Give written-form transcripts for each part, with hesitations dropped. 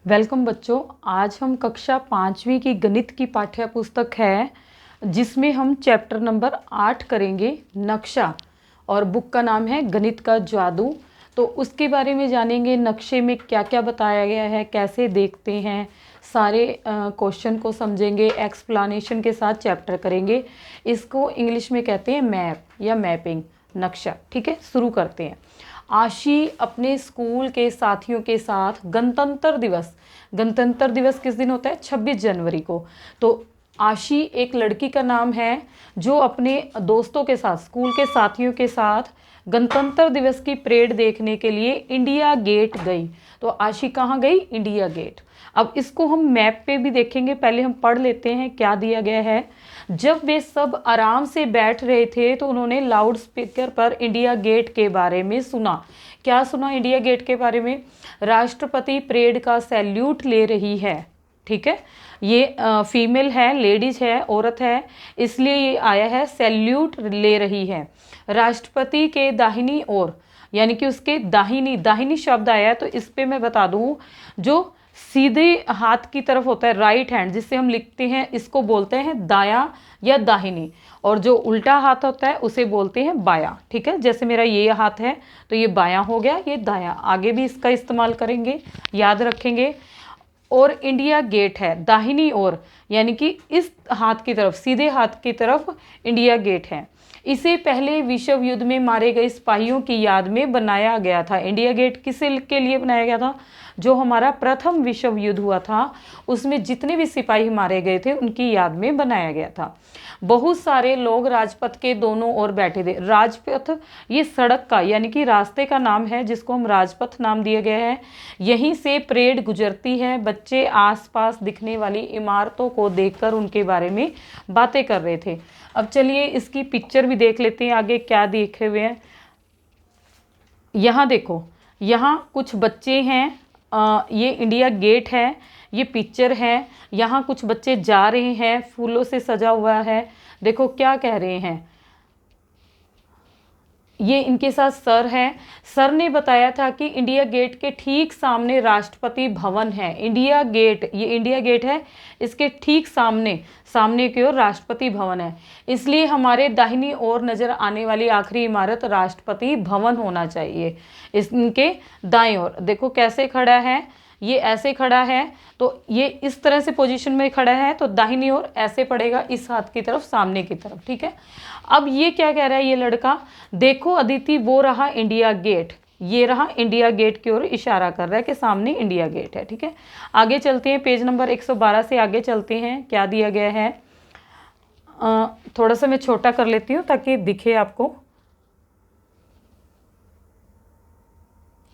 Welcome बच्चों। आज हम कक्षा 5वीं की गणित की पाठ्य पुस्तक है जिसमें हम चैप्टर नंबर 8 करेंगे, नक्शा। और बुक का नाम है गणित का जादू। तो उसके बारे में जानेंगे, नक्शे में क्या क्या बताया गया है, कैसे देखते हैं, सारे क्वेश्चन को समझेंगे, एक्सप्लेनेशन के साथ चैप्टर करेंगे। इसको इंग्लिश में कहते हैं मैप या मैपिंग, नक्शा। ठीक है, शुरू करते हैं। आशी अपने स्कूल के साथियों के साथ गणतंत्र दिवस किस दिन होता है? 26 जनवरी को। तो आशी एक लड़की का नाम है जो अपने दोस्तों के साथ, स्कूल के साथियों के साथ गणतंत्र दिवस की परेड देखने के लिए इंडिया गेट गई। तो आशी कहाँ गई? India Gate. अब इसको हम मैप पे भी देखेंगे, पहले हम पढ़ लेते हैं क्या दिया गया है। जब वे सब आराम से बैठ रहे थे तो उन्होंने लाउड स्पीकर पर इंडिया गेट के बारे में सुना। क्या सुना इंडिया गेट के बारे में? राष्ट्रपति परेड का सैल्यूट ले रही है। ठीक है, ये फीमेल है, लेडीज है, औरत है, इसलिए ये आया है सैल्यूट ले रही है। राष्ट्रपति के दाहिनी ओर, यानी कि उसके दाहिनी शब्द आया है, तो इस पे मैं बता दूं, जो सीधे हाथ की तरफ होता है राइट हैंड, जिससे हम लिखते हैं, इसको बोलते हैं दायां या दाहिनी, और जो उल्टा हाथ होता है उसे बोलते हैं बायां। ठीक है, जैसे मेरा ये हाथ है तो ये बायां हो गया, ये दायां। आगे भी इसका इस्तेमाल करेंगे, याद रखेंगे। और इंडिया गेट है दाहिनी ओर, यानी कि इस हाथ की तरफ, सीधे हाथ की तरफ इंडिया गेट है। इसे पहले विश्व युद्ध में मारे गए सिपाहियों की याद में बनाया गया था। इंडिया गेट किस के लिए बनाया गया था? जो हमारा प्रथम विश्व युद्ध हुआ था उसमें जितने भी सिपाही मारे गए थे उनकी याद में बनाया गया था। बहुत सारे लोग राजपथ के दोनों ओर बैठे थे। राजपथ ये सड़क का, यानी कि रास्ते का नाम है जिसको हम राजपथ नाम दिया गया है। यहीं से परेड गुजरती है। बच्चे आसपास दिखने वाली इमारतों को देखकर उनके बारे में बातें कर रहे थे। अब चलिए इसकी पिक्चर भी देख लेते हैं, आगे क्या देखे हुए हैं। यहाँ देखो, यहाँ कुछ बच्चे हैं, ये इंडिया गेट है, ये पिक्चर है। यहाँ कुछ बच्चे जा रहे हैं, फूलों से सजा हुआ है। देखो क्या कह रहे हैं, ये इनके साथ सर है। सर ने बताया था कि इंडिया गेट के ठीक सामने राष्ट्रपति भवन है। इंडिया गेट, ये इंडिया गेट है, इसके ठीक सामने की ओर राष्ट्रपति भवन है, इसलिए हमारे दाहिनी ओर नजर आने वाली आखिरी इमारत राष्ट्रपति भवन होना चाहिए। इनके दाएं ओर देखो कैसे खड़ा है, ये ऐसे खड़ा है, तो ये इस तरह से पोजीशन में खड़ा है, तो दाहिनी ओर ऐसे पड़ेगा, इस हाथ की तरफ, सामने की तरफ। ठीक है, अब ये क्या कह रहा है ये लड़का? देखो अदिति, वो रहा इंडिया गेट, ये रहा इंडिया गेट की ओर इशारा कर रहा है कि सामने इंडिया गेट है। ठीक है, आगे चलते हैं, पेज नंबर 112 से आगे चलते हैं। क्या दिया गया है, थोड़ा सा मैं छोटा कर लेती हूँ ताकि दिखे आपको।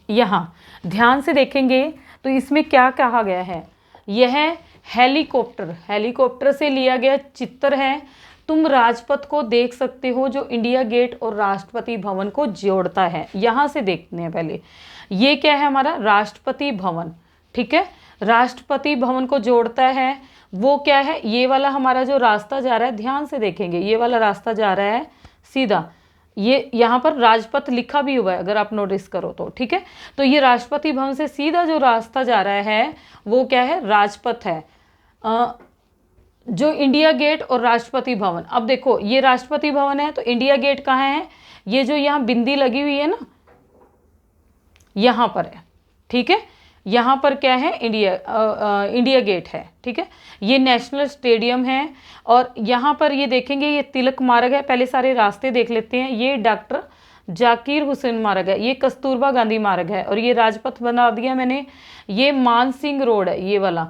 यहाँ ध्यान से देखेंगे तो इसमें क्या कहा गया है, यह हेलीकॉप्टर से लिया गया चित्र है। तुम राजपथ को देख सकते हो जो इंडिया गेट और राष्ट्रपति भवन को जोड़ता है। यहाँ से देखते हैं पहले, ये क्या है हमारा? राष्ट्रपति भवन। ठीक है, राष्ट्रपति भवन को जोड़ता है वो क्या है? ये वाला हमारा जो रास्ता जा रहा है, ध्यान से देखेंगे, ये वाला रास्ता जा रहा है सीधा, ये यहाँ पर राजपथ लिखा भी हुआ है अगर आप नोटिस करो तो। ठीक है, तो ये राष्ट्रपति भवन से सीधा जो रास्ता जा रहा है वो क्या है? राजपथ है। जो इंडिया गेट और राष्ट्रपति भवन, अब देखो ये राष्ट्रपति भवन है तो इंडिया गेट कहाँ है? ये जो यहाँ बिंदी लगी हुई है ना, यहाँ पर है। ठीक है, यहाँ पर क्या है? इंडिया गेट है। ठीक है, ये नेशनल स्टेडियम है, और यहाँ पर ये देखेंगे ये तिलक मार्ग है। पहले सारे रास्ते देख लेते हैं। ये डॉक्टर जाकिर हुसैन मार्ग है, ये कस्तूरबा गांधी मार्ग है, और ये राजपथ बना दिया मैंने। ये मान सिंह रोड है, ये वाला,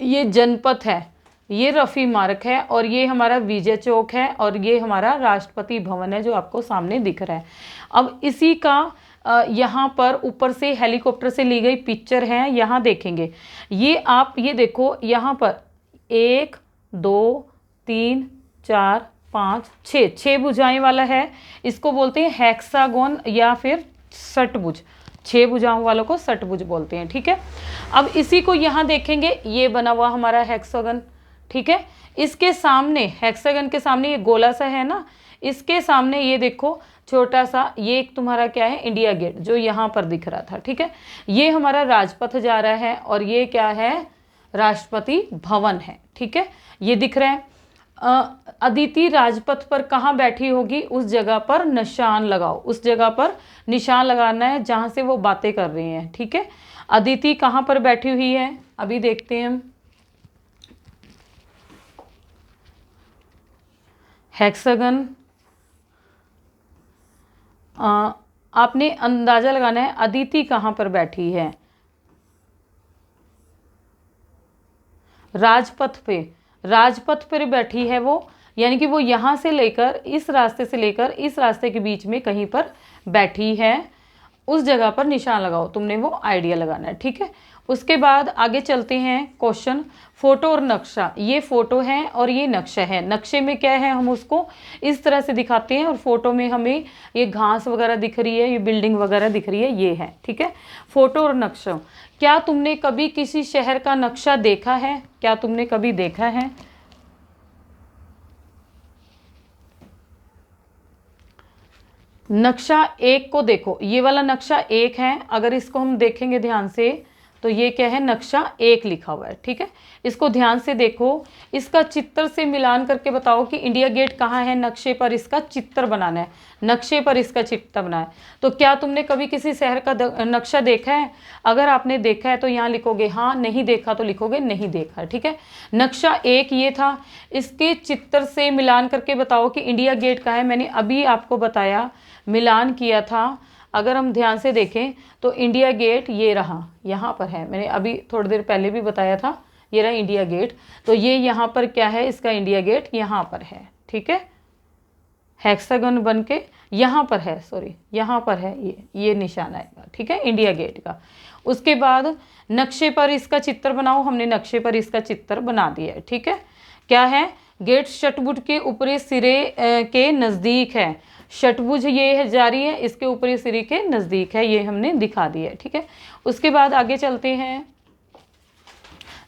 ये जनपथ है, ये रफ़ी मार्ग है, और ये हमारा विजय चौक है, और ये हमारा राष्ट्रपति भवन है जो आपको सामने दिख रहा है। अब इसी का यहाँ पर ऊपर से हेलीकॉप्टर से ली गई पिक्चर है। यहाँ देखेंगे, ये आप ये देखो, यहाँ पर 1 2 3 4 5 6 भुजाएं वाला है। इसको बोलते हैं हेक्सागोन या फिर षटभुज। 6 भुजाओं वालों को षटभुज बोलते हैं। ठीक है, अब इसी को यहाँ देखेंगे, ये बना हुआ हमारा हेक्सागन। ठीक है, इसके सामने, हेक्सागन के सामने ये गोला सा है ना, इसके सामने ये देखो छोटा सा ये एक तुम्हारा क्या है, इंडिया गेट जो यहाँ पर दिख रहा था, ठीक है। ये हमारा राजपथ जा रहा है और ये क्या है, राष्ट्रपति भवन है, ठीक है, ये दिख रहा है। अदिति राजपथ पर कहाँ बैठी होगी, उस जगह पर निशान लगाओ, उस जगह पर निशान लगाना है जहाँ से वो बातें कर रही हैं, ठीक है। अदिति कहाँ पर बैठी हुई है, अभी देखते हैं हम। हेक्सागन, आपने अंदाजा लगाना है अदिति कहाँ पर बैठी है, राजपथ पे, राजपथ पर बैठी है वो, यानी कि वो यहाँ से लेकर इस रास्ते से लेकर इस रास्ते के बीच में कहीं पर बैठी है, उस जगह पर निशान लगाओ, तुमने वो आइडिया लगाना है, ठीक है। उसके बाद आगे चलते हैं, क्वेश्चन फोटो और नक्शा, ये फोटो है और ये नक्शा है। नक्शे में क्या है, हम उसको इस तरह से दिखाते हैं और फोटो में हमें ये घास वगैरह दिख रही है, ये बिल्डिंग वगैरह दिख रही है, ये है, ठीक है। फोटो और नक्शा, क्या तुमने कभी किसी शहर का नक्शा देखा है, क्या तुमने कभी देखा है? नक्शा एक को देखो, ये वाला नक्शा एक है, अगर इसको हम देखेंगे ध्यान से तो ये क्या है, नक्शा एक लिखा हुआ है, ठीक है। इसको ध्यान से देखो, इसका चित्र से मिलान करके बताओ कि इंडिया गेट कहाँ है, नक्शे पर इसका चित्र बनाना है, नक्शे पर इसका चित्र बनाना है। तो क्या तुमने कभी किसी शहर का नक्शा देखा है? अगर आपने देखा है तो यहाँ लिखोगे हाँ, नहीं देखा तो लिखोगे नहीं देखा, ठीक है। नक्शा एक ये था, इसके चित्र से मिलान करके बताओ कि इंडिया गेट कहाँ है। मैंने अभी आपको बताया, मिलान किया था, अगर हम ध्यान से देखें तो इंडिया गेट ये रहा, यहाँ पर है, मैंने अभी थोड़ी देर पहले भी बताया था, ये रहा इंडिया गेट। तो ये यहाँ पर क्या है, इसका इंडिया गेट यहाँ पर है, ठीक है, हेक्सागन बन के यहाँ पर है, सॉरी यहाँ पर है, ये निशान आएगा, ठीक है, इंडिया गेट का। उसके बाद नक्शे पर इसका चित्र बनाओ, हमने नक्शे पर इसका चित्र बना दिया है, ठीक है। क्या है, गेट षटभुज के ऊपरी सिरे के नज़दीक है, षटभुज ये है जारी है, इसके ऊपरी सिरे के नज़दीक है, ये हमने दिखा दिया है, ठीक है। उसके बाद आगे चलते हैं,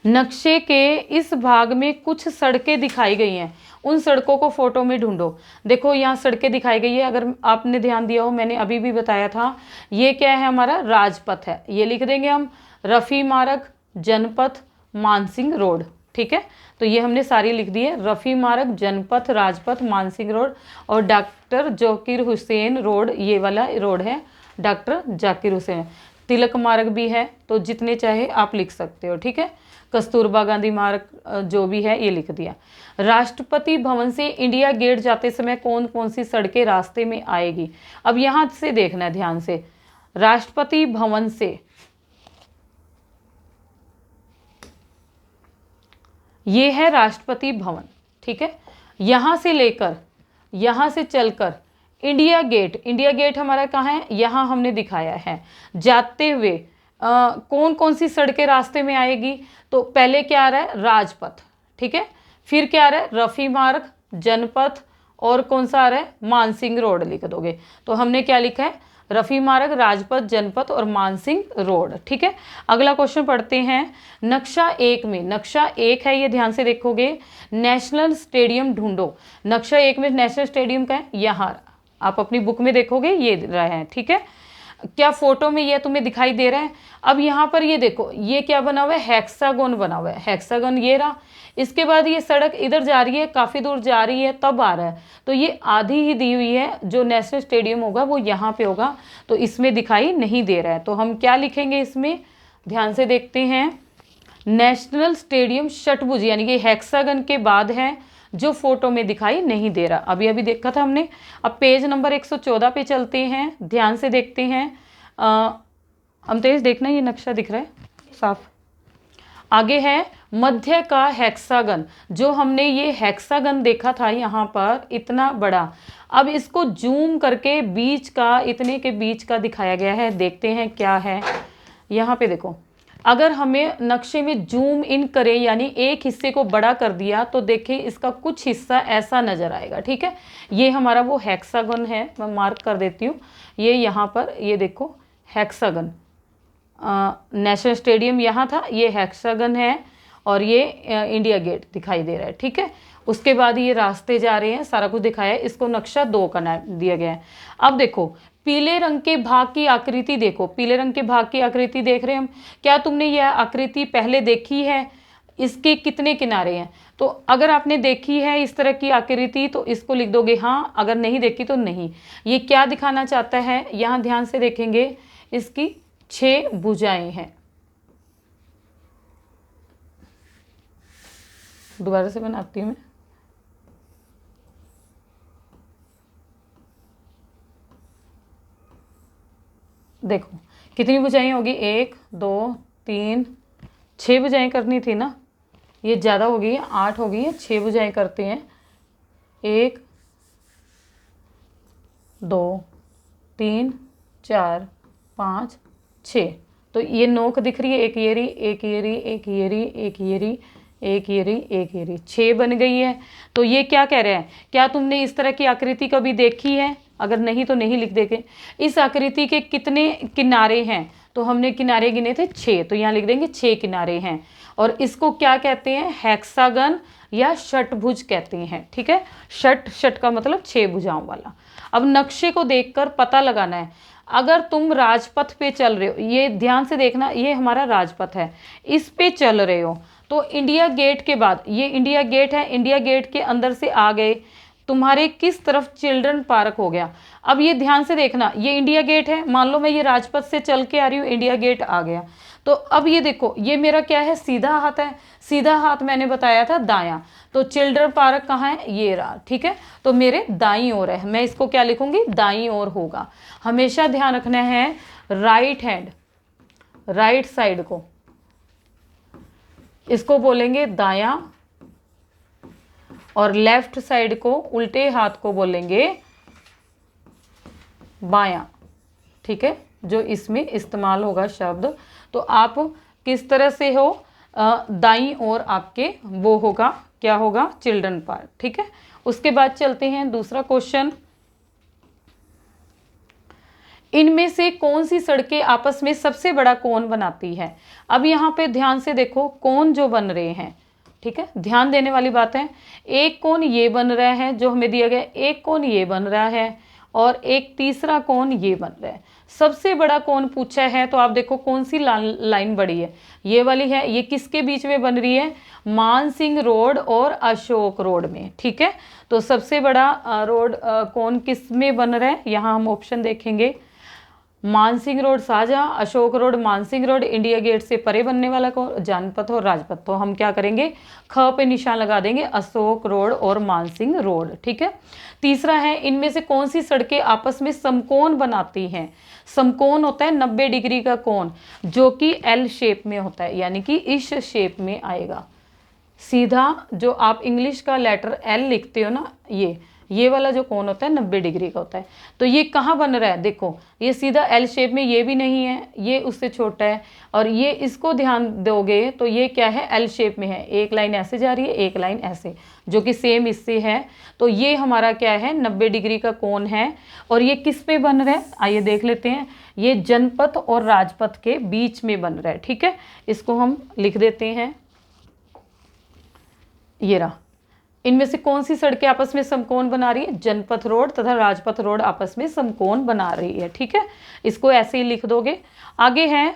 नक्शे के इस भाग में कुछ सड़कें दिखाई गई हैं, उन सड़कों को फोटो में ढूंढो। देखो यहाँ सड़कें दिखाई गई है, अगर आपने ध्यान दिया हो, मैंने अभी भी बताया था, ये क्या है, हमारा राजपथ है, ये लिख देंगे हम, रफ़ी मार्ग, जनपथ, मानसिंह रोड, ठीक है। तो ये हमने सारी लिख दी है, रफ़ी मार्ग, जनपथ, राजपथ, मानसिंह रोड और डॉक्टर जाकिर हुसैन रोड, ये वाला रोड है डॉक्टर जाकिर हुसैन। तिलक मार्ग भी है, तो जितने चाहे आप लिख सकते हो, ठीक है। कस्तूरबा गांधी मार्ग जो भी है ये लिख दिया। राष्ट्रपति भवन से इंडिया गेट जाते समय कौन कौन सी सड़कें रास्ते में आएगी, अब यहाँ से देखना है ध्यान से, राष्ट्रपति भवन से, ये है राष्ट्रपति भवन, ठीक है, यहाँ से लेकर यहाँ से चलकर इंडिया गेट, इंडिया गेट हमारा कहाँ है, यहाँ हमने दिखाया है। जाते हुए कौन कौन सी सड़कें रास्ते में आएगी, तो पहले क्या आ रहा है, राजपथ, ठीक है, फिर क्या आ रहा है, रफ़ी मार्ग, जनपथ और कौन सा आ रहा है, मानसिंह रोड लिख दोगे। तो हमने क्या लिखा है, रफ़ी मार्ग, राजपथ, जनपथ और मानसिंह रोड, ठीक है। अगला क्वेश्चन पढ़ते हैं, नक्शा एक में, नक्शा एक है ये ध्यान से देखोगे, नेशनल स्टेडियम ढूंढो। नक्शा एक में नेशनल स्टेडियम का है, यहाँ आप अपनी बुक में देखोगे ये रहे हैं, ठीक है। क्या फोटो में ये तुम्हें दिखाई दे रहा है? अब यहाँ पर ये देखो, ये क्या बना हुआ है, हेक्सागोन बना हुआ है, हेक्सागोन ये रहा। इसके बाद ये सड़क इधर जा रही है, काफ़ी दूर जा रही है, तब आ रहा है, तो ये आधी ही दी हुई है, जो नेशनल स्टेडियम होगा वो यहाँ पे होगा, तो इसमें दिखाई नहीं दे रहा है। तो हम क्या लिखेंगे इसमें, ध्यान से देखते हैं, नेशनल स्टेडियम षटभुज, यानी कि हेक्सागन के बाद है, जो फोटो में दिखाई नहीं दे रहा, अभी अभी देखा था हमने। अब पेज नंबर 114 पे चलते हैं, ध्यान से देखते हैं, अमतेज देखना ये नक्शा दिख रहा है साफ। आगे है मध्य का हेक्सागन, जो हमने ये हेक्सागन देखा था यहाँ पर इतना बड़ा, अब इसको जूम करके बीच का, इतने के बीच का दिखाया गया है, देखते हैं क्या है। यहाँ पे देखो, अगर हमें नक्शे में जूम इन करें, यानी एक हिस्से को बड़ा कर दिया, तो देखिए इसका कुछ हिस्सा ऐसा नज़र आएगा, ठीक है। ये हमारा वो हेक्सागन है, मैं मार्क कर देती हूँ, ये यहाँ पर, ये देखो हेक्सागन, नेशनल स्टेडियम यहाँ था, ये हेक्सागन है, और ये इंडिया गेट दिखाई दे रहा है, ठीक है। उसके बाद ये रास्ते जा रहे हैं, सारा कुछ दिखाया है। इसको नक्शा 2 का नाम दिया गया है। अब देखो पीले रंग के भाग की आकृति देखो, पीले रंग के भाग की आकृति देख रहे हैं हम। क्या तुमने यह आकृति पहले देखी है? इसके कितने किनारे हैं? तो अगर आपने देखी है इस तरह की आकृति तो इसको लिख दोगे हाँ, अगर नहीं देखी तो नहीं। ये क्या दिखाना चाहता है, यहाँ ध्यान से देखेंगे, इसकी 6 भुजाएं हैं। दोबारा से बनाती हूँ मैं। देखो कितनी भुजाएं होगी, 1 2 3 6 भुजाएं करनी थी ना, ये ज़्यादा हो गई है, 8 हो गई है, 6 भुजाएं करते हैं। 1 2 3 4 5 6, तो ये नोक दिख रही है, एक ये रही, एक ये रही, एक ये रही, एक ये रही, एक ये रही, एक ये रही, 6 बन गई है। तो ये क्या कह रहे हैं, क्या तुमने इस तरह की आकृति कभी देखी है? अगर नहीं तो नहीं लिख देंगे। इस आकृति के कितने किनारे हैं? तो हमने किनारे गिने थे 6, तो यहाँ लिख देंगे 6 किनारे हैं। और इसको क्या कहते हैं, हेक्सागन या षटभुज कहते हैं, ठीक है। षट का मतलब 6 भुजाओं वाला। अब नक्शे को देखकर पता लगाना है, अगर तुम राजपथ पे चल रहे हो, ये ध्यान से देखना, ये हमारा राजपथ है, इस पे चल रहे हो, तो इंडिया गेट के बाद, ये इंडिया गेट है, इंडिया गेट के अंदर से आ गए, तुम्हारे किस तरफ चिल्ड्रन पार्क हो गया। अब ये ध्यान से देखना, ये इंडिया गेट है, मान लो मैं ये राजपथ से चल के आ रही हूँ, इंडिया गेट आ गया, तो अब ये देखो ये मेरा क्या है, सीधा हाथ है, सीधा हाथ मैंने बताया था दायां, तो चिल्ड्रन पार्क कहाँ है, ये रहा, ठीक है। तो मेरे दाईं ओर है, मैं इसको क्या लिखूंगी, दाईं ओर होगा। हमेशा ध्यान रखना है राइट हैंड, राइट साइड को इसको बोलेंगे दायां, और लेफ्ट साइड को, उल्टे हाथ को बोलेंगे बायां, ठीक है, जो इसमें इस्तेमाल होगा शब्द। तो आप किस तरह से हो, दाईं ओर आपके वो होगा, क्या होगा, चिल्ड्रन पार्क, ठीक है। उसके बाद चलते हैं दूसरा क्वेश्चन, इनमें से कौन सी सड़कें आपस में सबसे बड़ा कोन बनाती है। अब यहाँ पे ध्यान से देखो कोन जो बन रहे हैं, ठीक है, ध्यान देने वाली बात है। एक कोन ये बन रहा है जो हमें दिया गया, एक कोन ये बन रहा है, और एक तीसरा कोन ये बन रहा है। सबसे बड़ा कोन पूछा है, तो आप देखो कौन सी लाइन बड़ी है, ये वाली है। ये किसके बीच में बन रही है, मानसिंह रोड और अशोक रोड में, ठीक है। तो सबसे बड़ा रोड कोन किस में बन रहा है, यहाँ हम ऑप्शन देखेंगे, Mansingh road Shahjahan, Ashok road Mansingh road, India Gate से परे बनने वाला को जानपथ और राजपथ। तो हम क्या करेंगे, ख पे निशान लगा देंगे, अशोक रोड और मानसिंह रोड, ठीक है। तीसरा है, इनमें से कौन सी सड़कें आपस में समकोण बनाती हैं। समकोण होता है 90 डिग्री का कोण, जो कि एल शेप में होता है, यानी कि इस शेप में आएगा सीधा, जो आप इंग्लिश का लेटर एल लिखते हो ना, ये वाला जो कोण होता है 90 डिग्री का होता है। तो ये कहाँ बन रहा है, देखो ये सीधा एल शेप में, ये भी नहीं है, ये उससे छोटा है, और ये इसको ध्यान दोगे तो ये क्या है, एल शेप में है, एक लाइन ऐसे जा रही है, एक लाइन ऐसे, जो कि सेम इससे है। तो ये हमारा क्या है, 90 डिग्री का कोण है। और ये किस पे बन रहा है, आइए देख लेते हैं, ये जनपथ और राजपथ के बीच में बन रहा है, ठीक है। इसको हम लिख देते हैं, ये रहा। इनमें से कौन सी सड़कें आपस में समकोण बना रही है, जनपथ रोड तथा राजपथ रोड आपस में समकोण बना रही है, ठीक है। इसको ऐसे ही लिख दोगे। आगे है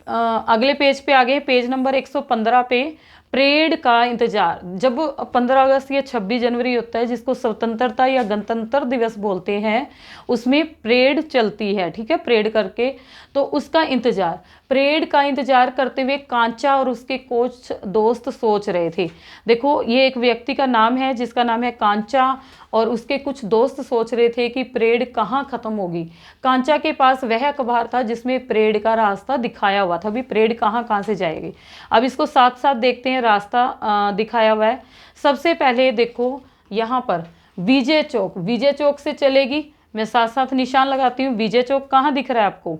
अगले पेज पे, आगे पेज नंबर 115 पे, परेड का इंतजार। जब 15 अगस्त या 26 जनवरी होता है, जिसको स्वतंत्रता या गणतंत्र दिवस बोलते हैं, उसमें परेड चलती है, ठीक है, परेड करके, तो उसका इंतजार, परेड का इंतजार करते हुए कांचा और उसके कुछ दोस्त सोच रहे थे। देखो ये एक व्यक्ति का नाम है जिसका नाम है कांचा, और उसके कुछ दोस्त सोच रहे थे कि परेड कहाँ खत्म होगी। कांचा के पास वह अखबार था जिसमें परेड का रास्ता दिखाया हुआ था, अभी परेड कहाँ से जाएगी। अब इसको साथ साथ देखते हैं, रास्ता दिखाया हुआ है। सबसे पहले देखो यहाँ पर विजय चौक, विजय चौक से चलेगी, मैं साथ साथ निशान लगाती हूँ। विजय चौक कहाँ दिख रहा है आपको,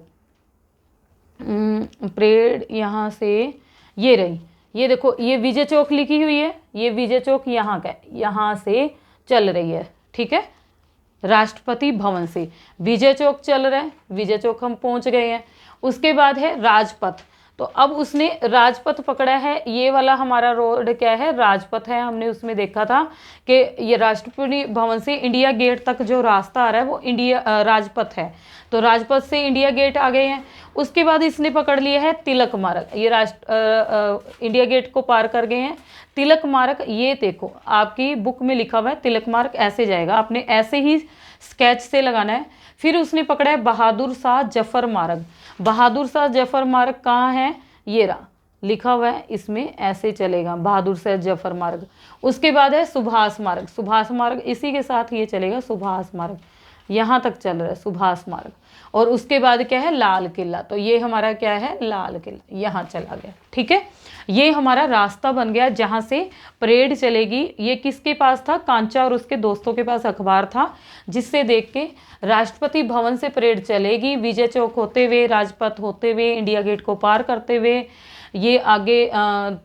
परेड यहाँ से, ये रही, ये देखो ये विजय चौक लिखी हुई है, ये विजय चौक यहाँ का, यहाँ से चल रही है, ठीक है। राष्ट्रपति भवन से विजय चौक चल रहा है, विजय चौक हम पहुंच गए हैं। उसके बाद है राजपथ, तो अब उसने राजपथ पकड़ा है, ये वाला हमारा रोड क्या है, राजपथ है। हमने उसमें देखा था कि ये राष्ट्रपति भवन से इंडिया गेट तक जो रास्ता आ रहा है वो राजपथ है। तो राजपथ से इंडिया गेट आ गए हैं। उसके बाद इसने पकड़ लिया है तिलक मार्ग, ये इंडिया गेट को पार कर गए हैं। तिलक मार्ग ये देखो आपकी बुक में लिखा हुआ है, तिलक मार्ग ऐसे जाएगा, आपने ऐसे ही स्केच से लगाना है। फिर उसने पकड़ा है बहादुर शाह जफर मार्ग। बहादुर शाह जफर मार्ग कहाँ है, ये रहा लिखा हुआ है, इसमें ऐसे चलेगा बहादुर शाह जफर मार्ग। उसके बाद है सुभाष मार्ग, सुभाष मार्ग इसी के साथ ये चलेगा, सुभाष मार्ग यहाँ तक चल रहा है सुभाष मार्ग। और उसके बाद क्या है, लाल किला। तो ये हमारा क्या है, लाल किला यहाँ चला गया। ठीक है, ये हमारा रास्ता बन गया जहाँ से परेड चलेगी। ये किसके पास था, कांचा और उसके दोस्तों के पास अखबार था, जिससे देख के राष्ट्रपति भवन से परेड चलेगी, विजय चौक होते हुए, राजपथ होते हुए, इंडिया गेट को पार करते हुए, ये आगे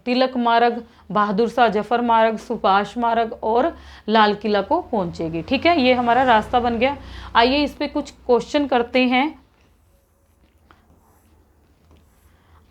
तिलक मार्ग, बहादुर शाह जफर मार्ग, सुभाष मार्ग और लाल किला को पहुंचेगी। ठीक है, ये हमारा रास्ता बन गया। आइए इस पे कुछ क्वेश्चन करते हैं।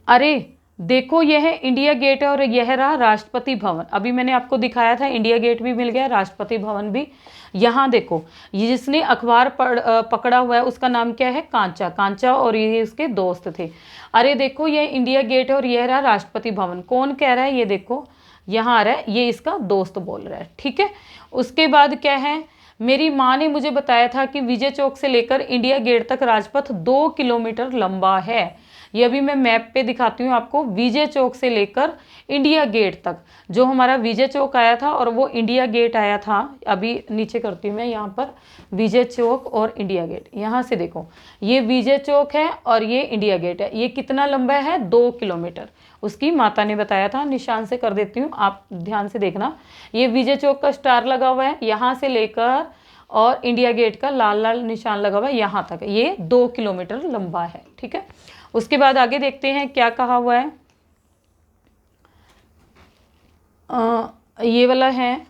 अरे देखो यह है इंडिया गेट है और यह रहा राष्ट्रपति भवन। अभी मैंने आपको दिखाया था इंडिया गेट भी मिल गया, राष्ट्रपति भवन भी। यहाँ देखो ये जिसने अखबार पकड़ा हुआ है उसका नाम क्या है, कांचा। कांचा और ये उसके दोस्त थे। अरे देखो ये इंडिया गेट है और यह रहा राष्ट्रपति भवन। कौन कह रहा है, ये देखो यहाँ आ रहा है, ये इसका दोस्त बोल रहा है। ठीक है, उसके बाद क्या है, मेरी माँ ने मुझे बताया था कि विजय चौक से लेकर इंडिया गेट तक राजपथ 2 किलोमीटर लंबा है। ये अभी मैं मैप पे दिखाती हूँ आपको, विजय चौक से लेकर इंडिया गेट तक। जो हमारा विजय चौक आया था और वो इंडिया गेट आया था, अभी नीचे करती हूँ मैं यहाँ पर, विजय चौक और इंडिया गेट। यहाँ से देखो ये विजय चौक है और ये इंडिया गेट है। ये कितना लंबा है, 2 किलोमीटर। उसकी माता ने बताया था, निशान से कर देती हूँ, आप ध्यान से देखना। ये विजय चौक का स्टार लगा हुआ है, यहाँ से लेकर और इंडिया गेट का लाल लाल निशान लगा हुआ है यहाँ तक, ये 2 किलोमीटर लंबा है। ठीक है, उसके बाद आगे देखते हैं क्या कहा हुआ है। ये वाला है,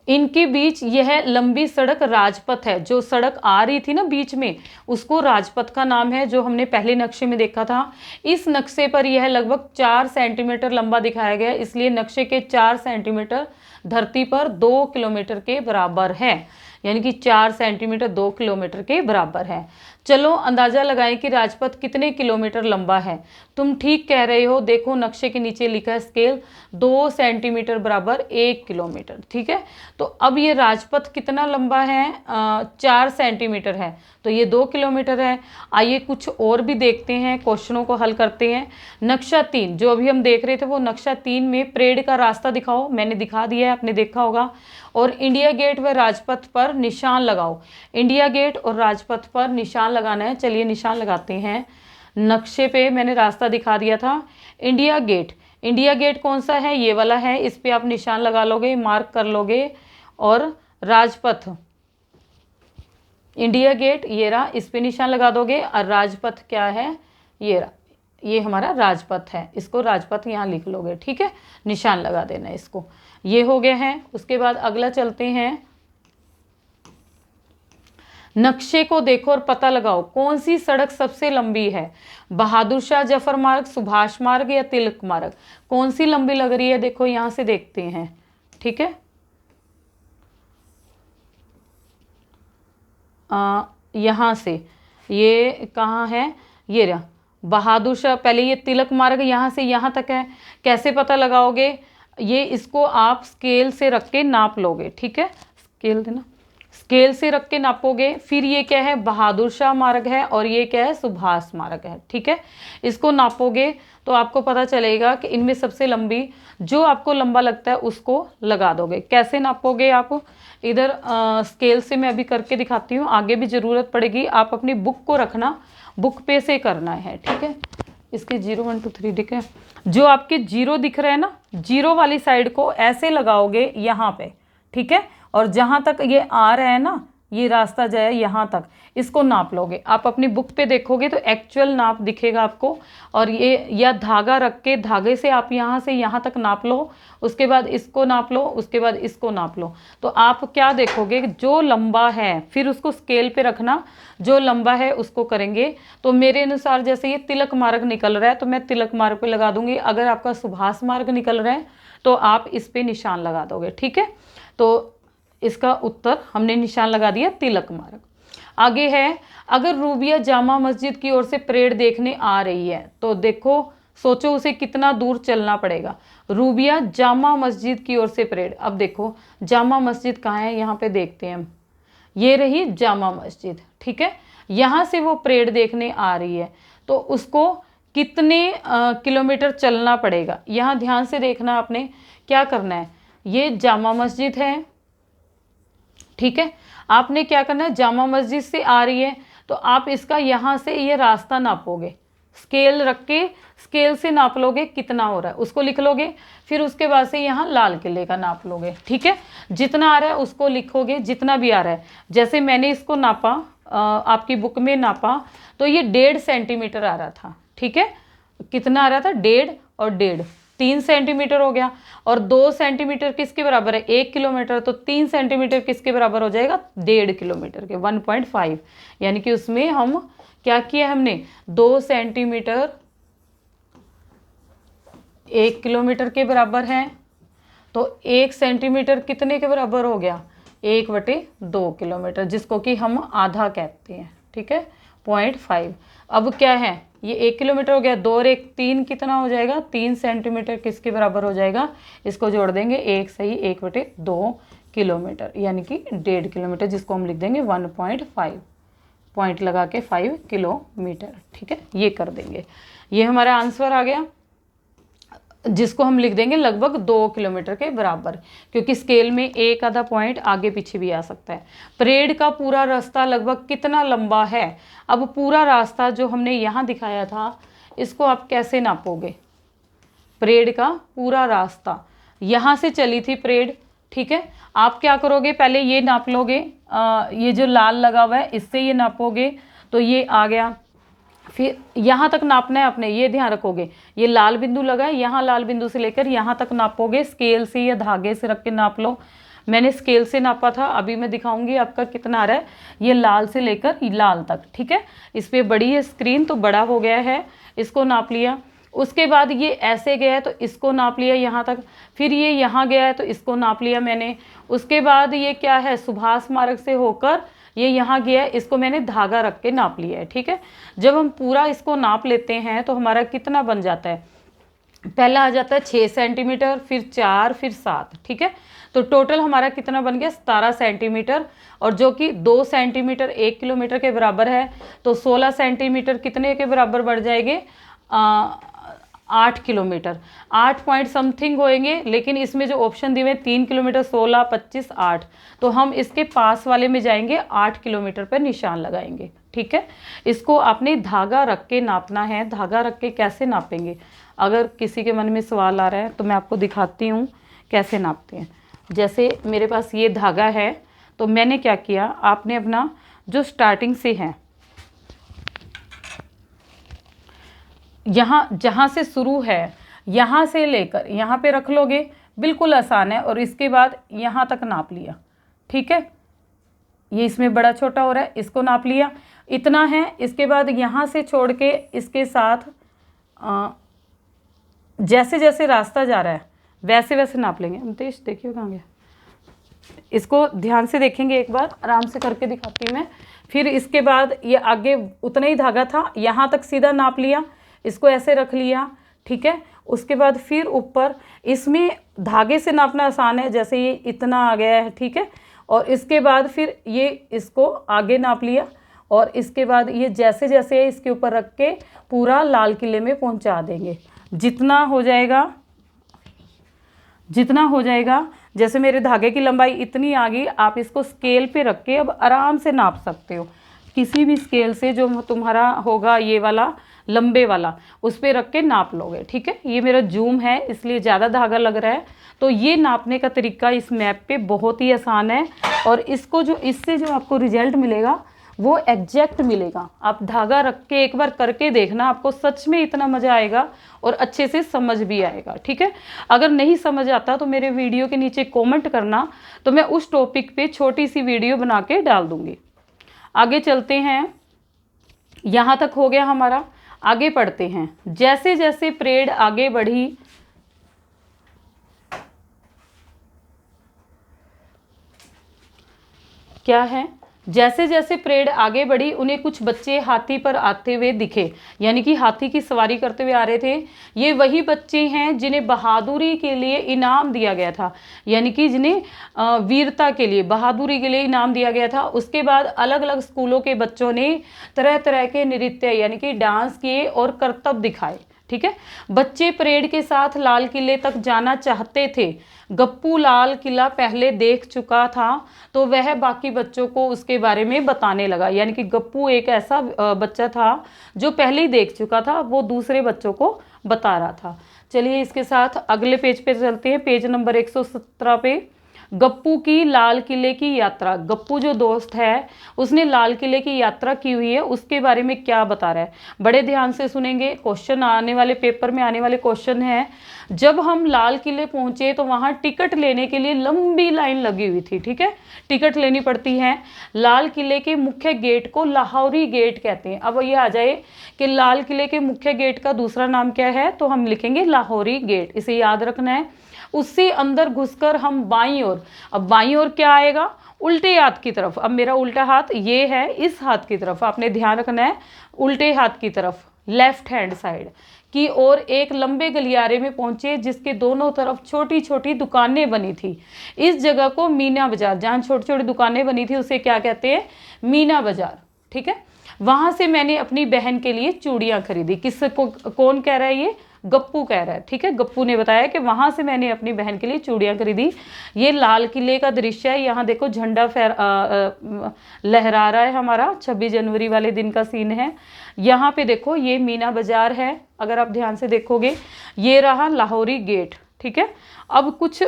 इनके बीच यह लंबी सड़क राजपथ है। जो सड़क आ रही थी ना बीच में, उसको राजपथ का नाम है, जो हमने पहले नक्शे में देखा था। इस नक्शे पर यह लगभग 4 सेंटीमीटर लंबा दिखाया गया, इसलिए नक्शे के 4 सेंटीमीटर धरती पर 2 किलोमीटर के बराबर है। यानी कि 4 सेंटीमीटर 2 किलोमीटर के बराबर है। चलो अंदाजा लगाएं कि राजपथ कितने किलोमीटर लंबा है। तुम ठीक कह रहे हो, देखो नक्शे के नीचे लिखा है स्केल, 2 सेंटीमीटर बराबर 1 किलोमीटर। ठीक है, तो अब ये राजपथ कितना लंबा है, 4 सेंटीमीटर है, तो ये 2 किलोमीटर है। आइए कुछ और भी देखते हैं, क्वेश्चनों को हल करते हैं। नक्शा 3 जो अभी हम देख रहे थे, वो नक्शा 3 में परेड का रास्ता दिखाओ। मैंने दिखा दिया है, आपने देखा होगा। और इंडिया गेट व राजपथ पर निशान लगाओ। इंडिया गेट और राजपथ पर निशान लगाना है। चलिए निशान लगाते हैं। नक्शे पे मैंने रास्ता दिखा दिया था। इंडिया गेट, इंडिया गेट कौन सा है, ये वाला है, इस पे आप निशान लगा लोगे, मार्क कर लोगे। और राजपथ, इंडिया गेट ये रहा, इस पे निशान लगा दोगे। और राजपथ क्या है, ये रहा, ये हमारा राजपथ है, इसको राजपथ यहाँ लिख लोगे। ठीक है, निशान लगा देना इसको। ये हो गया है। उसके बाद अगला चलते हैं। नक्शे को देखो और पता लगाओ कौन सी सड़क सबसे लंबी है, बहादुर शाह जफर मार्ग, सुभाष मार्ग या तिलक मार्ग। कौन सी लंबी लग रही है, देखो यहाँ से देखते हैं। ठीक है, यहाँ से ये कहाँ है, ये रहा बहादुर शाह। पहले ये तिलक मार्ग यहाँ से यहाँ तक है। कैसे पता लगाओगे, ये इसको आप स्केल से रख के नाप लोगे। ठीक है, स्केल देना, स्केल से रख के नापोगे। फिर ये क्या है, बहादुर शाह मार्ग है और ये क्या है, सुभाष मार्ग है। ठीक है, इसको नापोगे तो आपको पता चलेगा कि इनमें सबसे लंबी, जो आपको लंबा लगता है उसको लगा दोगे। कैसे नापोगे आप, इधर स्केल से मैं अभी करके दिखाती हूँ, आगे भी ज़रूरत पड़ेगी। आप अपनी बुक को रखना, बुक पे से करना है। ठीक है, इसके 0 1 2 3। ठीक है, जो आपके 0 दिख रहे हैं ना, 0 वाली साइड को ऐसे लगाओगे यहाँ पे। ठीक है, और जहाँ तक ये आ रहा है ना, ये रास्ता जाए यहाँ तक, इसको नाप लोगे। आप अपनी बुक पे देखोगे तो एक्चुअल नाप दिखेगा आपको। और ये या धागा रख के धागे से आप यहाँ से यहाँ तक नाप लो, उसके बाद इसको नाप लो, उसके बाद इसको नाप लो। तो आप क्या देखोगे, जो लंबा है फिर उसको स्केल पे रखना, जो लंबा है उसको करेंगे। तो मेरे अनुसार जैसे ये तिलक मार्ग निकल रहा है तो मैं तिलक मार्ग पे लगा दूंगी। अगर आपका सुभाष मार्ग निकल रहा है तो आप इस पे निशान लगा दोगे। ठीक है, तो इसका उत्तर हमने निशान लगा दिया तिलक मार्ग। आगे है, अगर रूबिया जामा मस्जिद की ओर से परेड देखने आ रही है तो देखो, सोचो उसे कितना दूर चलना पड़ेगा। रूबिया जामा मस्जिद की ओर से परेड, अब देखो जामा मस्जिद कहाँ है, यहाँ पे देखते हैं हम, ये रही जामा मस्जिद। ठीक है, यहाँ से वो परेड देखने आ रही है तो उसको कितने किलोमीटर चलना पड़ेगा। यहाँ ध्यान से देखना, आपने क्या करना है, ये जामा मस्जिद है। ठीक है, आपने क्या करना है, जामा मस्जिद से आ रही है तो आप इसका यहाँ से ये रास्ता नापोगे, स्केल रख के स्केल से नाप लोगे कितना हो रहा है उसको लिख लोगे। फिर उसके बाद से यहाँ लाल किले का नाप लोगे। ठीक है, जितना आ रहा है उसको लिखोगे, जितना भी आ रहा है। जैसे मैंने इसको नापा, आपकी बुक में नापा तो ये 1.5 सेंटीमीटर आ रहा था। ठीक है, कितना आ रहा था, 1.5 और 1.5, 3 सेंटीमीटर हो गया। और 2 सेंटीमीटर किसके बराबर है, 1 किलोमीटर। तो 3 सेंटीमीटर किसके बराबर हो जाएगा, 1.5 किलोमीटर के, 1.5। यानी कि उसमें हम क्या किया, हमने 2 सेंटीमीटर 1 किलोमीटर के बराबर है। तो 1 सेंटीमीटर कितने के बराबर हो गया, 1/2 किलोमीटर, जिसको कि हम आधा कहते हैं। ठीक है, 0.5। अब क्या है, ये 1 किलोमीटर हो गया, 2 और 1 3, कितना हो जाएगा, 3 सेंटीमीटर किसके बराबर हो जाएगा, इसको जोड़ देंगे, 1 सही 1/2 किलोमीटर, यानी कि 1.5 किलोमीटर, जिसको हम लिख देंगे 1.5, पॉइंट लगा के 5 किलोमीटर। ठीक है, ये कर देंगे, ये हमारा आंसर आ गया, जिसको हम लिख देंगे लगभग 2 किलोमीटर के बराबर, क्योंकि स्केल में एक आधा पॉइंट आगे पीछे भी आ सकता है। परेड का पूरा रास्ता लगभग कितना लंबा है। अब पूरा रास्ता जो हमने यहाँ दिखाया था, इसको आप कैसे नापोगे, परेड का पूरा रास्ता, यहाँ से चली थी परेड। ठीक है, आप क्या करोगे, पहले ये नाप लोगे, ये जो लाल लगा हुआ है इससे ये नापोगे तो ये आ गया। फिर यहाँ तक नापना है आपने, ये ध्यान रखोगे, ये लाल बिंदु लगा है, यहाँ लाल बिंदु से लेकर यहाँ तक नापोगे, स्केल से या धागे से रख के नाप लो। मैंने स्केल से नापा था, अभी मैं दिखाऊंगी आपका कितना आ रहा है, ये लाल से लेकर लाल तक। ठीक है, इस पर बड़ी है स्क्रीन तो बड़ा हो गया है, इसको नाप लिया। उसके बाद ये ऐसे गया है तो इसको नाप लिया यहाँ तक, फिर ये यहाँ गया है तो इसको नाप लिया मैंने। उसके बाद ये क्या है, सुभाष मार्ग से होकर ये यहाँ गया है, इसको मैंने धागा रख के नाप लिया है। ठीक है, जब हम पूरा इसको नाप लेते हैं तो हमारा कितना बन जाता है, पहला आ जाता है 6 सेंटीमीटर, फिर 4, फिर 7। ठीक है, तो टोटल हमारा कितना बन गया, 17 सेंटीमीटर, और जो कि 2 सेंटीमीटर 1 किलोमीटर के बराबर है, तो 16 सेंटीमीटर कितने के बराबर बढ़ जाएंगे, 8 किलोमीटर, 8 पॉइंट समथिंग होएंगे। लेकिन इसमें जो ऑप्शन दिए हुए 3 किलोमीटर, 16, 25, 8, तो हम इसके पास वाले में जाएंगे, 8 किलोमीटर पर निशान लगाएंगे। ठीक है, इसको आपने धागा रख के नापना है। धागा रख के कैसे नापेंगे, अगर किसी के मन में सवाल आ रहा है तो मैं आपको दिखाती हूँ कैसे नापते हैं। जैसे मेरे पास ये धागा है तो मैंने क्या किया, आपने अपना जो स्टार्टिंग से है, यहाँ जहाँ से शुरू है, यहाँ से लेकर यहाँ पे रख लोगे, बिल्कुल आसान है। और इसके बाद यहाँ तक नाप लिया। ठीक है, ये इसमें बड़ा छोटा हो रहा है, इसको नाप लिया, इतना है। इसके बाद यहाँ से छोड़ के इसके साथ जैसे जैसे रास्ता जा रहा है वैसे वैसे नाप लेंगे। अमतेश देखिए कहाँ गया, इसको ध्यान से देखेंगे, एक बार आराम से करके दिखाती हूँ मैं। फिर इसके बाद ये आगे उतना ही धागा था, यहाँ तक सीधा नाप लिया, इसको ऐसे रख लिया। ठीक है, उसके बाद फिर ऊपर, इसमें धागे से नापना आसान है, जैसे ये इतना आ गया है। ठीक है, और इसके बाद फिर ये इसको आगे नाप लिया, और इसके बाद ये जैसे जैसे इसके ऊपर रख के पूरा लाल किले में पहुंचा देंगे। जितना हो जाएगा, जितना हो जाएगा, जैसे मेरे धागे की लंबाई इतनी आ गई, आप इसको स्केल पे रख के अब आराम से नाप सकते हो, किसी भी स्केल से जो तुम्हारा होगा ये वाला लंबे वाला, उस पर रख के नाप लोगे। ठीक है, ये मेरा जूम है इसलिए ज़्यादा धागा लग रहा है। तो ये नापने का तरीका इस मैप पे बहुत ही आसान है, और इससे जो आपको रिजल्ट मिलेगा वो एग्जैक्ट मिलेगा। आप धागा रख के एक बार करके देखना, आपको सच में इतना मज़ा आएगा और अच्छे से समझ भी आएगा। ठीक है, अगर नहीं समझ आता तो मेरे वीडियो के नीचे कमेंट करना, तो मैं उस टॉपिक पे छोटी सी वीडियो बना के डाल दूंगी। आगे चलते हैं, यहाँ तक हो गया हमारा। आगे पढ़ते हैं। जैसे जैसे परेड आगे बढ़ी, क्या है, जैसे जैसे परेड आगे बढ़ी उन्हें कुछ बच्चे हाथी पर आते हुए दिखे, यानी कि हाथी की सवारी करते हुए आ रहे थे। ये वही बच्चे हैं जिन्हें बहादुरी के लिए इनाम दिया गया था, यानी कि जिन्हें वीरता के लिए, बहादुरी के लिए इनाम दिया गया था। उसके बाद अलग अलग स्कूलों के बच्चों ने तरह तरह के नृत्य यानी कि डांस किए और करतब दिखाए। ठीक है, बच्चे परेड के साथ लाल किले तक जाना चाहते थे। गप्पू लाल किला पहले देख चुका था, तो वह बाकी बच्चों को उसके बारे में बताने लगा। यानी कि गप्पू एक ऐसा बच्चा था जो पहले ही देख चुका था, वो दूसरे बच्चों को बता रहा था। चलिए इसके साथ अगले पेज पे चलते हैं, पेज नंबर 117 पे। गप्पू की लाल किले की यात्रा। गप्पू जो दोस्त है उसने लाल किले की यात्रा की हुई है, उसके बारे में क्या बता रहा है, बड़े ध्यान से सुनेंगे। क्वेश्चन आने वाले पेपर में आने वाले क्वेश्चन है। जब हम लाल किले पहुंचे तो वहां टिकट लेने के लिए लंबी लाइन लगी हुई थी। ठीक है, टिकट लेनी पड़ती है। लाल किले के मुख्य गेट को लाहौरी गेट कहते हैं। अब ये आ जाए कि लाल किले के मुख्य गेट का दूसरा नाम क्या है, तो हम लिखेंगे लाहौरी गेट, इसे याद रखना है। उससे अंदर घुसकर हम बाईं ओर, अब बाईं ओर क्या आएगा, उल्टे हाथ की तरफ। अब मेरा उल्टा हाथ ये है, इस हाथ की तरफ आपने ध्यान रखना है, उल्टे हाथ की तरफ, लेफ्ट हैंड साइड की ओर एक लंबे गलियारे में पहुंचे जिसके दोनों तरफ छोटी छोटी दुकानें बनी थी। इस जगह को मीना बाजार, जहाँ छोटी छोटी दुकानें बनी थी उसे क्या कहते हैं, मीना बाजार। ठीक है, वहां से मैंने अपनी बहन के लिए चूड़ियां खरीदी। किसको, कौन कह रहा है, ये गप्पू कह रहा है। ठीक है, गप्पू ने बताया कि वहां से मैंने अपनी बहन के लिए चूड़ियां खरीदी। ये लाल किले का दृश्य है, यहाँ देखो झंडा लहरा रहा है हमारा, 26 जनवरी वाले दिन का सीन है। यहाँ पे देखो ये मीना बाजार है, अगर आप ध्यान से देखोगे। ये रहा लाहौरी गेट। ठीक है, अब कुछ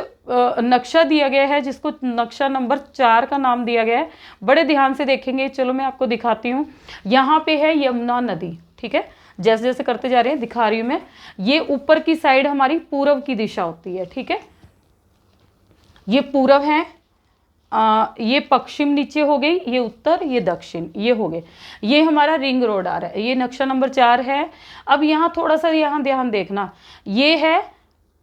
नक्शा दिया गया है जिसको नक्शा नंबर 4 का नाम दिया गया है, बड़े ध्यान से देखेंगे। चलो मैं आपको दिखाती हूँ। यहाँ पे है यमुना नदी। ठीक है, जैसे जैसे करते जा रहे हैं दिखा रही हूं मैं। ये ऊपर की साइड हमारी पूर्व की दिशा होती है। ठीक है, ये पूर्व है, ये पश्चिम नीचे हो गई, ये उत्तर, ये दक्षिण, ये हो गए। ये हमारा रिंग रोड आ रहा है, ये नक्शा नंबर 4 है। अब यहाँ थोड़ा सा यहाँ ध्यान देखना, ये है,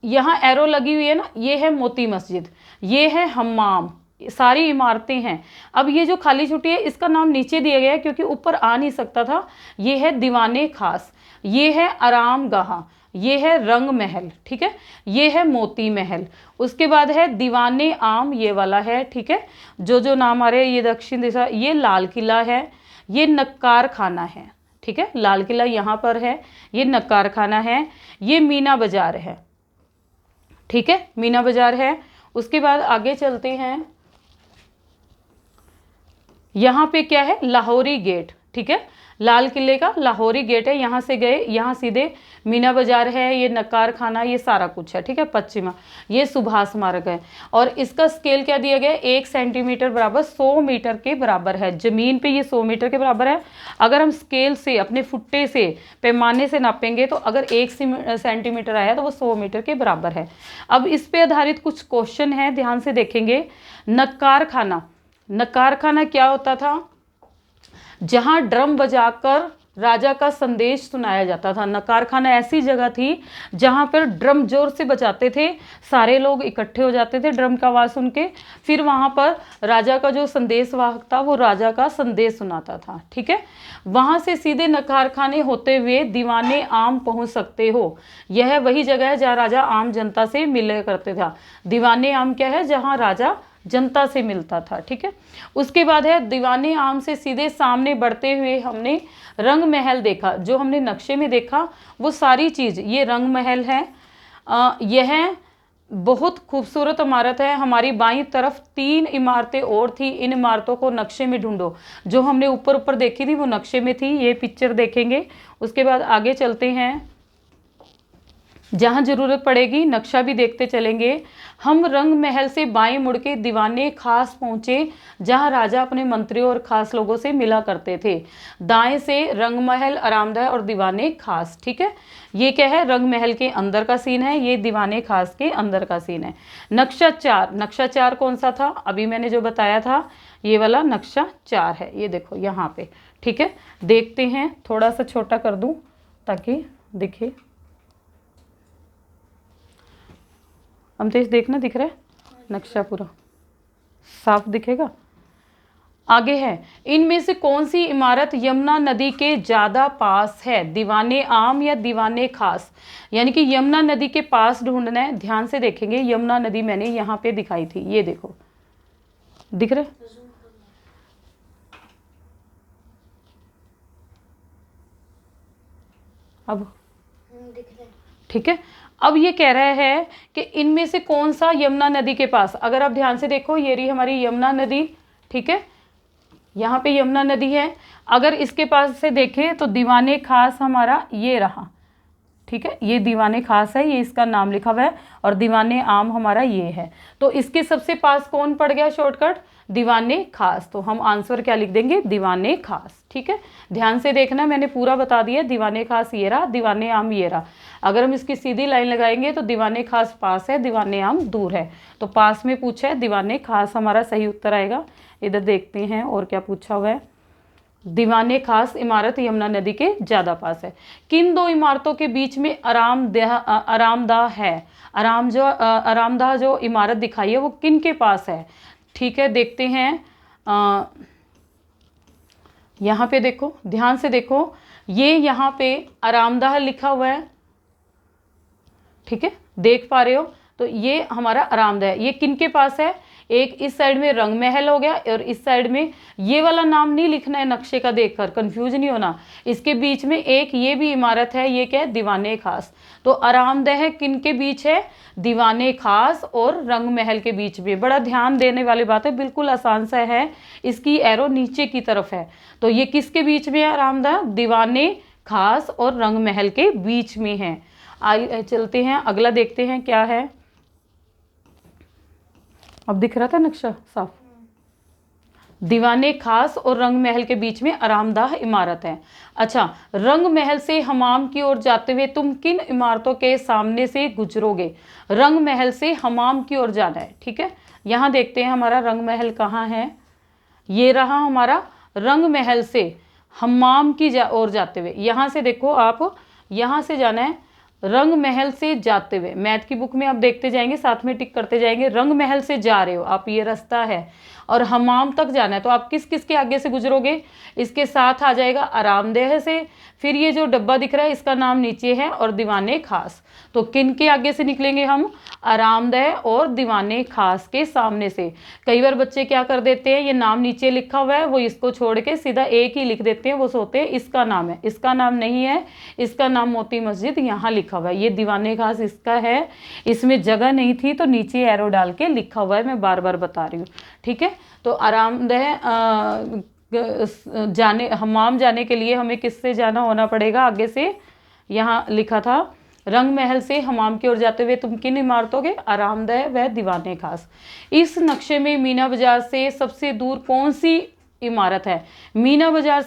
यहाँ एरो लगी हुई है ना, ये है मोती मस्जिद, ये है हम्माम, सारी इमारतें हैं। अब ये जो खाली छुट्टी है इसका नाम नीचे दिया गया है क्योंकि ऊपर आ नहीं सकता था। ये है दीवाने खास, ये है आराम गाह, ये है रंग महल। ठीक है, ये है मोती महल। उसके बाद है दीवाने आम, ये वाला है। ठीक है, जो जो नाम आ रहे हैं, ये दक्षिण दिशा, ये लाल किला है, ये नक्कार खाना है। ठीक है, लाल किला यहाँ पर है, ये नक्कार खाना है, ये मीना बाजार है। ठीक है, मीना बाजार है। उसके बाद आगे चलते हैं, यहाँ पे क्या है, लाहौरी गेट। ठीक है, लाल किले का लाहौरी गेट है, यहाँ से गए, यहाँ सीधे मीना बाजार है, ये नक्कार खाना, ये सारा कुछ है। ठीक है, पश्चिमा, ये सुभाष स्मारक है। और इसका स्केल क्या दिया गया है, 1 सेंटीमीटर बराबर 100 मीटर के बराबर है। जमीन पे ये 100 मीटर के बराबर है। अगर हम स्केल से, अपने फुट्टे से, पैमाने से नापेंगे तो अगर 1 सेंटीमीटर आया तो वो 100 मीटर के बराबर है। अब इस पे आधारित कुछ क्वेश्चन है, ध्यान से देखेंगे। नक्कार खाना, नक्कार खाना क्या होता था, जहां ड्रम बजाकर राजा का संदेश सुनाया जाता था। नक्कार खाना ऐसी जगह थी जहां पर ड्रम जोर से बजाते थे, सारे लोग इकट्ठे हो जाते थे ड्रम का आवाज़ सुन के, फिर वहां पर राजा का जो संदेशवाहक था वो राजा का संदेश सुनाता था। ठीक है, वहां से सीधे नक्कार खाने होते हुए दीवाने आम पहुंच सकते हो। यह वही जगह है जहाँ राजा आम जनता से मिला करते था। दीवाने आम क्या है, जहाँ राजा जनता से मिलता था। ठीक है, उसके बाद है दीवाने आम से सीधे सामने बढ़ते हुए हमने रंग महल देखा। जो हमने नक्शे में देखा वो सारी चीज़, ये रंग महल है, यह बहुत खूबसूरत इमारत है। हमारी बाईं तरफ 3 इमारतें और थी, इन इमारतों को नक्शे में ढूंढो। जो हमने ऊपर ऊपर देखी थी वो नक्शे में थी, ये पिक्चर देखेंगे। उसके बाद आगे चलते हैं, जहाँ ज़रूरत पड़ेगी नक्शा भी देखते चलेंगे। हम रंग महल से बाएं मुड़ के दीवाने खास पहुँचे, जहाँ राजा अपने मंत्रियों और खास लोगों से मिला करते थे। दाएं से रंग महल, आरामदाह और दीवाने खास। ठीक है, ये क्या है, रंग महल के अंदर का सीन है, ये दीवाने खास के अंदर का सीन है। नक्शा 4, नक्शा 4 कौन सा था, अभी मैंने जो बताया था ये वाला नक्शा 4 है, ये देखो यहाँ पे। ठीक है, देखते हैं, थोड़ा सा छोटा कर दूँ ताकि दिखे। अमतेश देखना, दिख रहा है नक्शा पूरा साफ दिखेगा। आगे है, इनमें से कौन सी इमारत यमुना नदी के ज़्यादा पास है, दीवाने आम या दीवाने खास। यानी कि यमुना नदी के पास ढूंढना है। ध्यान से देखेंगे, यमुना नदी मैंने यहाँ पे दिखाई थी, ये देखो दिख रहा है। अब ठीक है, अब ये कह रहा है कि इनमें से कौन सा यमुना नदी के पास। अगर आप ध्यान से देखो, ये रही हमारी यमुना नदी। ठीक है, यहाँ पे यमुना नदी है। अगर इसके पास से देखें तो दीवाने खास हमारा ये रहा। ठीक है, ये दीवाने खास है, ये इसका नाम लिखा हुआ है, और दीवाने आम हमारा ये है। तो इसके सबसे पास कौन पड़ गया शॉर्टकट, दीवाने खास। तो हम आंसर क्या लिख देंगे, दीवाने खास। ठीक है, ध्यान से देखना, मैंने पूरा बता दिया। दीवाने खास ये रहा, दीवाने आम ये रहा। अगर हम इसकी सीधी लाइन लगाएंगे तो दीवाने खास पास है, दीवाने आम दूर है। तो पास में पूछा है, दीवाने खास हमारा सही उत्तर आएगा। इधर देखते हैं और क्या पूछा हुआ है। दीवाने खास इमारत यमुना नदी के ज़्यादा पास है। किन दो इमारतों के बीच में आरामदाह है। आरामदाह जो इमारत दिखाई है वो किन के पास है। ठीक है, देखते हैं। यहाँ पे देखो, ध्यान से देखो, ये यहाँ पे आरामदाह लिखा हुआ है। ठीक है, देख पा रहे हो, तो ये हमारा आरामदाह है। ये किन के पास है, एक इस साइड में रंग महल हो गया, और इस साइड में ये वाला नाम नहीं लिखना है नक्शे का देखकर, कंफ्यूज नहीं होना। इसके बीच में एक ये भी इमारत है, ये क्या है, दीवाने खास। तो आरामदाह किन के बीच है, दीवाने खास और रंग महल के बीच में। बड़ा ध्यान देने वाली बात है, बिल्कुल आसान सा है। इसकी एरो नीचे की तरफ है, तो ये किसके बीच में है, आरामदाह दीवाने खास और रंग महल के बीच में है। आइए चलते हैं, अगला देखते हैं क्या है। अब दिख रहा था नक्शा साफ। दीवाने खास और रंग महल के बीच में आरामदाह इमारत है। अच्छा, रंग महल से हमाम की ओर जाते हुए तुम किन इमारतों के सामने से गुजरोगे। रंग महल से हमाम की ओर जाना है। ठीक है, यहाँ देखते हैं हमारा रंग महल कहाँ है। ये रहा हमारा रंग महल से हमाम की ओर जाते हुए। यहाँ से देखो आप, यहाँ से जाना है रंग महल से जाते हुए। मैथ की बुक में आप देखते जाएंगे, साथ में टिक करते जाएंगे। रंग महल से जा रहे हो आप, ये रास्ता है, और हमाम तक जाना है। तो आप किस किस के आगे से गुजरोगे, इसके साथ आ जाएगा आरामदेह से। फिर ये जो डब्बा दिख रहा है इसका नाम नीचे है, और दीवाने खास। तो किन के आगे से निकलेंगे हम, आरामदेह और दीवाने खास के सामने से। कई बार बच्चे क्या कर देते हैं, ये नाम नीचे लिखा हुआ है, वो इसको छोड़ के सीधा एक ही लिख देते हैं, वो सोचते हैं इसका नाम है। इसका नाम नहीं है, इसका नाम मोती मस्जिद यहाँ लिखा हुआ है। ये दीवाने खास इसका है, इसमें जगह नहीं थी तो नीचे एरो डाल के लिखा हुआ है, मैं बार बार बता रही हूँ। ठीक है, तो आरामदेह जाने, हमाम जाने के लिए हमें किससे जाना होना पड़ेगा, आगे से यहाँ लिखा था रंग महल से हमाम की ओर जाते हुए तुम किन इमारतों के, आरामदेह व दीवाने खास। इस नक्शे में मीना बाजार से सबसे दूर कौन सी इमारत है। मीना बाजार